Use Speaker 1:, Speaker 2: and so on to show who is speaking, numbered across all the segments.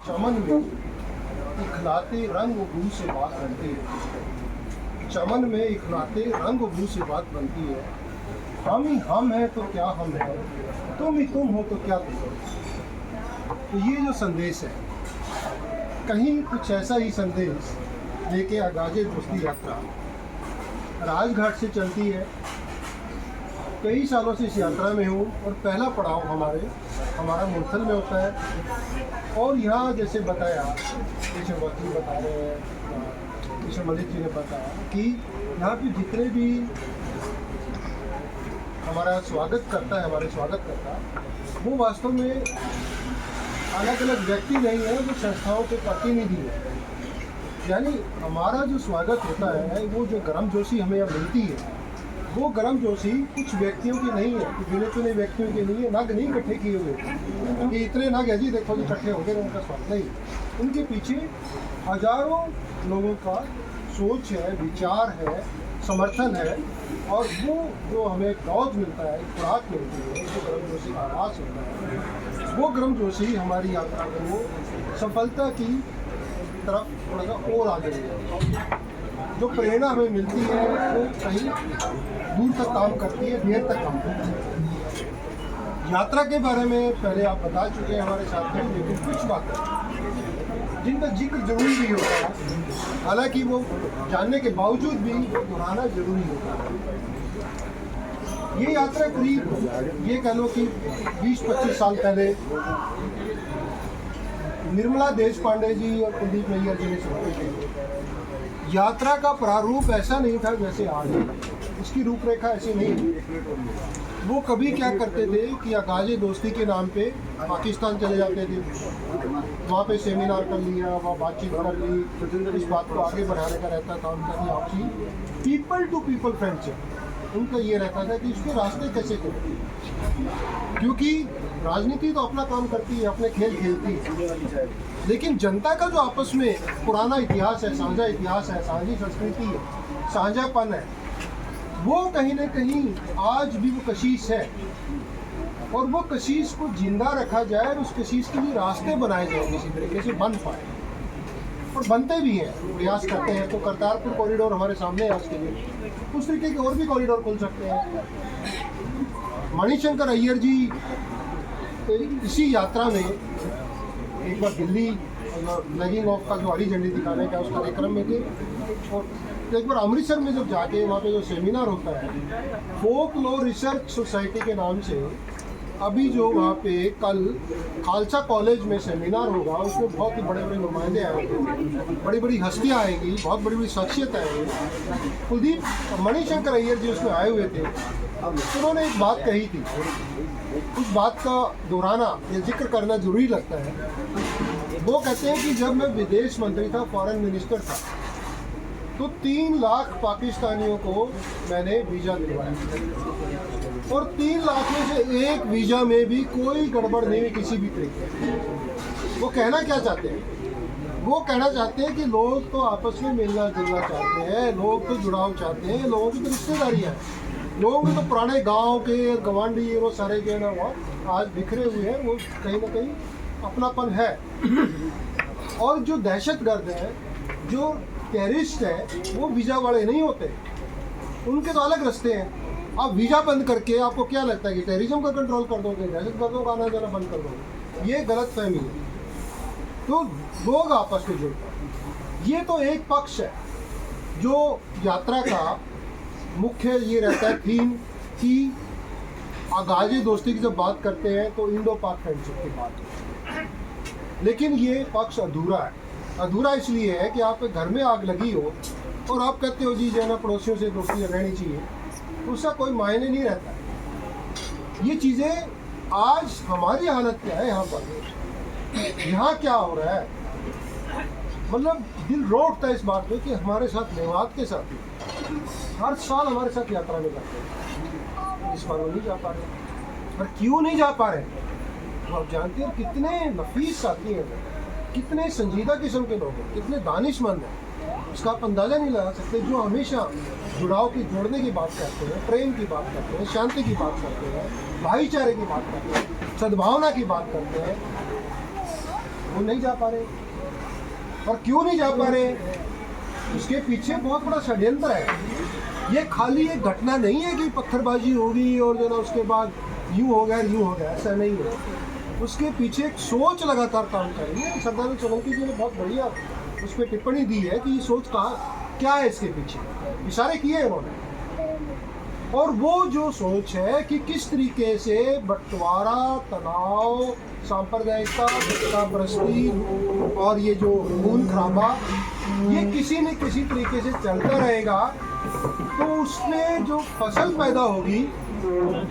Speaker 1: चमन में इखलाते रंग बू से बात बनती है। चमन में इखलाते रंग बू से बात बनती है। हम ही हम हैं तो क्या हम हैं, तुम ही तुम हो तो क्या तुम हो। तो ये जो संदेश है, कहीं कुछ ऐसा ही संदेश लेके आगाजे दोस्ती यात्रा राजघाट से चलती है। कई सालों से इस यात्रा में हूँ और पहला पड़ाव हमारा मुरथल में होता है। और यहाँ जैसे बताया, जैसे वकील बता रहे हैं, जैसे मलिक जी ने बताया कि यहाँ पे जितने भी हमारा स्वागत करता वो वास्तव में अलग अलग व्यक्ति नहीं है, वो संस्थाओं के प्रतिनिधि है। यानी हमारा जो स्वागत होता है, वो जो गर्मजोशी हमें यहाँ मिलती है, वो गर्मजोशी कुछ व्यक्तियों की नहीं है, गिने चुने व्यक्तियों की नहीं है। नग नहीं इकट्ठे किए हुए कि इतने नग है जी देखो जी इकट्ठे हो गए उनका स्वागत नहीं। उनके पीछे हजारों लोगों का सोच है, विचार है, समर्थन है। और वो जो हमें डॉज मिलता है, खुराक मिलती है, जो गर्मजोशी का आवाज़ होता है, वो गर्मजोशी हमारी यात्रा को सफलता की तरफ थोड़ा सा और आगे ले जाती है। जो प्रेरणा हमें मिलती है वो कहीं दूर तक काम करती है, देर तक काम करती है। यात्रा के बारे में पहले आप बता चुके हैं हमारे साथ में, लेकिन कुछ बातें जिनका जिक्र जरूरी भी होता है, हालांकि वो जानने के बावजूद भी दोहराना जरूरी होता है। ये यात्रा करीब ये कह लो कि 20-25 साल पहले निर्मला देश पांडे जी और कुलदीप नैयर जी ने शुरू की। यात्रा का प्रारूप ऐसा नहीं था जैसे आज है, इसकी रूपरेखा ऐसी नहीं थी। वो कभी क्या करते थे कि आगाजे दोस्ती के नाम पे पाकिस्तान चले जाते थे, वहाँ पे सेमिनार कर लिया, वहाँ बातचीत कर ली, इस बात को आगे बढ़ाने का रहता था उनका कि आपसी पीपल टू पीपल फ्रेंडशिप। उनका ये रहता था कि इसके रास्ते कैसे चले, क्योंकि राजनीति तो अपना काम करती है, अपने खेल खेलती है, लेकिन जनता का जो आपस में पुराना इतिहास है, साझी संस्कृति है, साझापन है, वो कहीं ना कहीं आज भी वो कशिश है। और वो कशिश को जिंदा रखा जाए और उस कशिश के लिए रास्ते बनाए जाए, किसी तरीके से बन पाए, और बनते भी हैं, प्रयास करते हैं। तो करतारपुर कॉरिडोर हमारे सामने है, आज के लिए उस तरीके के और भी कॉरिडोर खुल सकते हैं। मणिशंकर अय्यर जी इसी यात्रा में एक बार दिल्ली फ्लैगिंग ऑफ का जो हरी झंडी दिखाने का उस कार्यक्रम में थे, और एक बार अमृतसर में जब जाके वहाँ पे जो सेमिनार होता है फोकलोर रिसर्च सोसाइटी के नाम से, अभी जो वहाँ पे कल खालसा कॉलेज में सेमिनार होगा, उसमें बहुत ही बड़े बड़े नुमाइंदे आएंगे, बड़ी बड़ी हस्तियाँ आएंगी, बहुत बड़ी बड़ी शख्सियत आएंगी। कुलदीप मणिशंकर अय्यर जी उसमें आए हुए थे, उन्होंने एक बात कही थी, उस बात का दोहराना या जिक्र करना जरूरी लगता है। वो कहते हैं कि जब मैं विदेश मंत्री था, फॉरेन मिनिस्टर था, तो 3 लाख पाकिस्तानियों को मैंने वीज़ा दिलवाया, और 3 लाख में से एक वीज़ा में भी कोई गड़बड़ नहीं हुई किसी भी तरीके। वो कहना क्या चाहते हैं? वो कहना चाहते हैं कि लोग तो आपस में मिलना जुलना चाहते हैं, लोग तो जुड़ाव चाहते हैं, लोगों की तो रिश्तेदारियाँ हैं, लोगों के तो पुराने गांव के गवांडी वो सारे जो है ना वो आज बिखरे हुए हैं, वो कहीं ना कहीं अपनापन है। और जो दहशतगर्द हैं, जो टेररिस्ट है, वो वीज़ा वाले नहीं होते, उनके तो अलग रास्ते हैं। आप वीज़ा बंद करके आपको क्या लगता है कि टेररिज्म का कंट्रोल कर दोगे, दहशतगर्दों का आना जाना बंद कर दोगे? ये गलत फहमी है। तो लोग आपस में जुड़ते हैं, ये तो एक पक्ष है। जो यात्रा का मुख्य ये रहता है थीम कि आगाजे दोस्ती की जब बात करते हैं तो इंडो पाक फ्रेंडशिप की बात है, लेकिन ये पक्ष अधूरा है। अधूरा इसलिए है कि आप घर में आग लगी हो और आप कहते हो जी जो है ना पड़ोसियों से दोस्ती रहनी चाहिए, उसका कोई मायने नहीं रहता। ये चीज़ें आज हमारी हालत क्या है, यहाँ क्या हो रहा है, मतलब दिल रोकता है इस बात पे कि हमारे साथ मेवात के साथ हर साल हमारे साथ यात्रा में जाते हैं, इस बार वो नहीं जा पा रहे। पर क्यों नहीं जा पा रहे? तो आप जानते हैं कितने नफीस साथी हैं, कितने संजीदा किस्म के लोग हैं, कितने दानिशमंद हैं, इसका आप अंदाज़ा नहीं लगा सकते। जो हमेशा जुड़ाव की जोड़ने की बात करते हैं, प्रेम की बात करते हैं, शांति की बात करते हैं, भाईचारे की बात करते हैं, सद्भावना की बात करते हैं, वो नहीं जा पा रहे। और क्यों नहीं जा पा रहे? उसके पीछे बहुत बड़ा षड्यंत्र है। ये खाली एक घटना नहीं है कि पत्थरबाजी होगी और जो ना उसके बाद यूँ हो गया, ऐसा नहीं है। उसके पीछे एक सोच लगातार काम कर रही है। सरदार सोलंकी जी ने बहुत बढ़िया उस पर टिप्पणी दी है कि ये सोच क्या है इसके पीछे, इशारे किए उन्होंने। और वो जो सोच है कि किस तरीके से बंटवारा, तनाव, सांप्रदायिकता, सत्ताप्रस्ती और ये जो खून खराबा, ये किसी न किसी तरीके से चलता रहेगा, तो उसमें जो फसल पैदा होगी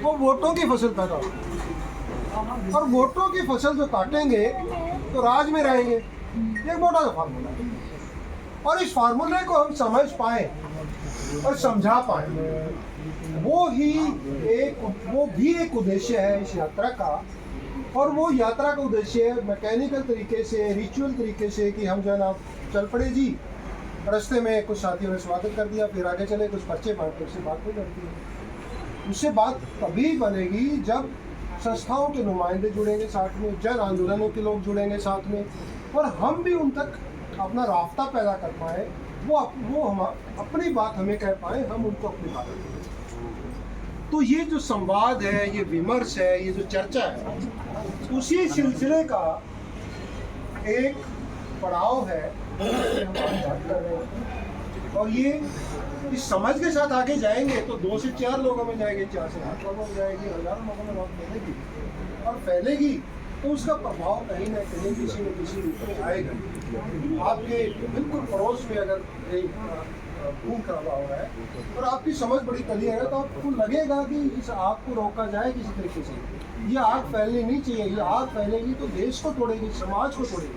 Speaker 1: वो वोटों की फसल पैदा होगी। और वोटों की फसल जो काटेंगे तो राज में रहेंगे। एक मोटा सा फार्मूला है, और इस फार्मूले को हम समझ पाए और समझा पाए, वो भी एक उद्देश्य है इस यात्रा का। और वो यात्रा का उद्देश्य मैकेनिकल तरीके से, रिचुअल तरीके से कि हम जो है ना चल पड़े जी, रास्ते में कुछ साथियों ने स्वागत कर दिया, फिर आगे चले, कुछ पर्चे बांटते, उससे बात नहीं करती है। उससे बात तभी बनेगी जब संस्थाओं के नुमाइंदे जुड़ेंगे साथ में, जन आंदोलनों के लोग जुड़ेंगे साथ में, और हम भी उन तक अपना रास्ता पैदा कर पाए, वो हम अपनी बात हमें कह पाए, हम उनको अपनी बात कहें। तो ये जो संवाद है, ये विमर्श है, ये जो चर्चा है, उसी सिलसिले का एक पड़ाव है हम बात कर रहे हैं। और ये इस समझ के साथ आगे जाएंगे तो 2 से 4 लोगों में जाएंगे, 4 से 8 लोगों में जाएगी, हजारों लोगों में बात फैलेगी, और फैलेगी तो उसका प्रभाव कहीं ना कहीं किसी न किसी रूप में आएगा। आपके बिल्कुल पड़ोस में अगर खून खराबा हो रहा है और आपकी समझ बड़ी क्लियर है, तो आपको लगेगा कि इस आग को रोका जाए किसी तरीके से। ये आग फैलनी नहीं चाहिए। ये आग फैलेगी तो देश को तोड़ेगी, समाज को तोड़ेगी।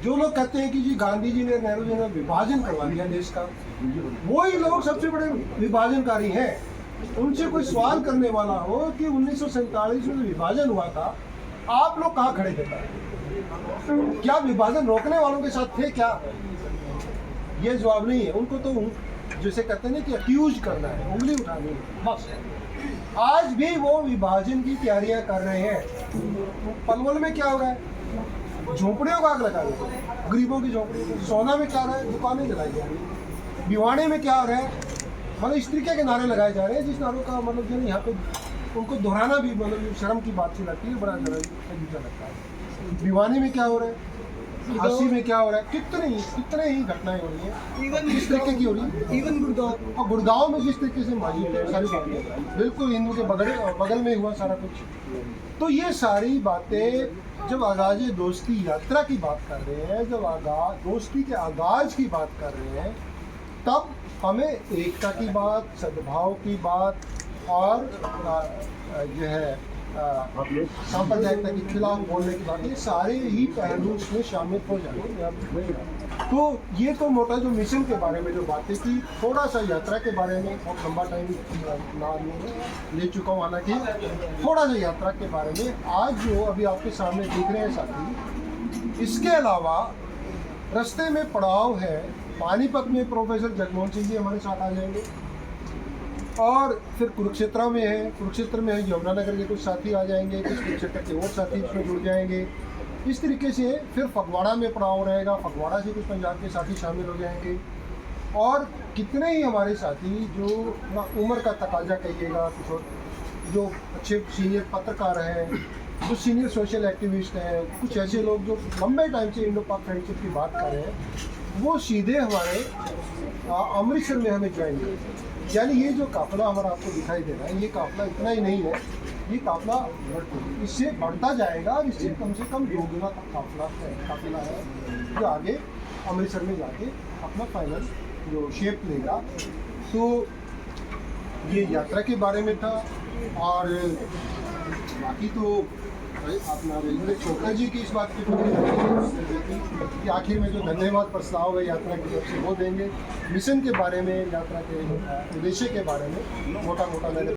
Speaker 1: जो लोग कहते हैं कि जी गांधी जी ने, नेहरू जी ने विभाजन करवा दिया देश का, वही लोग सबसे बड़े विभाजनकारी हैं। उनसे कोई सवाल करने वाला हो कि 1947 में विभाजन हुआ था, आप लोग कहाँ खड़े थे? क्या विभाजन रोकने वालों के साथ थे क्या? ये जवाब नहीं है। उनको तो जैसे कहते हैं ना कि अक्यूज करना है, उंगली उठानी है, बस। आज भी वो विभाजन की तैयारियां कर रहे हैं। पलवल में क्या हो रहा है? झोंपड़ियों का आग लगा रहे हैं, गरीबों की झोंपड़ी। सोना में क्या हो रहा है? दुकानें जलाई जा रही है। भिवाड़ी में क्या हो रहा है? मतलब इस तरीके के नारे लगाए जा रहे हैं जिस नारों का मतलब जो यहाँ पे उनको दोहराना भी मतलब शर्म की बात सी लगती है, बड़ा अजीब लगता है। भिवानी में क्या हो रहा है? झांसी में क्या हो रहा है? कितने ही घटनाएं हो रही हैं, किस तरीके की हो रही है। इवन गुड़गांव, और गुड़गांव में जिस तरीके से माजी सारी बातें बिल्कुल हिंदू के बगल में हुआ सारा कुछ। तो ये सारी बातें जब आगाज दोस्ती यात्रा की बात कर रहे हैं, जब दोस्ती के आगाज की बात कर रहे हैं, तब हमें एकता की बात, सद्भाव की बात और जो है सांप्रदायिकता के खिलाफ बोलने की बात, ये सारे ही पहलू इसमें शामिल हो जाएंगे। तो ये तो मोटा जो मिशन के बारे में जो बातें की, थोड़ा सा यात्रा के बारे में, बहुत लंबा टाइम ना ले चुका हूँ, हालांकि थोड़ा सा यात्रा के बारे में आज जो अभी आपके सामने दिख रहे हैं साथी। इसके अलावा रास्ते में पड़ाव है, पानीपत में प्रोफेसर जगमोहन सिंह जी हमारे साथ आ जाएंगे, और फिर कुरुक्षेत्र में है, कुरुक्षेत्र में है यमुनानगर के कुछ साथी आ जाएंगे, कुछ कुरुक्षेत्र के और साथी इसमें जुड़ जाएंगे। इस तरीके से फिर फगवाड़ा में पड़ाव रहेगा, फगवाड़ा से कुछ पंजाब के साथी शामिल हो जाएंगे, और कितने ही हमारे साथी जो उम्र का तकाजा कहिएगा, कुछ जो अच्छे सीनियर पत्रकार हैं, जो सीनियर सोशल एक्टिविस्ट हैं, कुछ ऐसे लोग जो लंबे टाइम से इंडो पाक फ्रेंडशिप की बात कर रहे हैं, वो सीधे हमारे अमृतसर में हमें ज्वाइन करेंगे। यानी ये जो काफिला हमारा आपको दिखाई दे रहा है, ये काफिला इतना ही नहीं है, ये काफिला इससे बढ़ता जाएगा, और इससे कम से कम 2 गुना तक काफिला है जो आगे अमृतसर में जाके अपना फाइनल जो शेप लेगा। तो ये यात्रा के बारे में था। और बाकी तो अपना रेलवे चोपड़ा जी की इस बात की कि आखिर में जो धन्यवाद प्रस्ताव है यात्रा की तरफ से वो देंगे। मिशन के बारे में, यात्रा के उद्देश्य के बारे में मोटा मोटा मैंने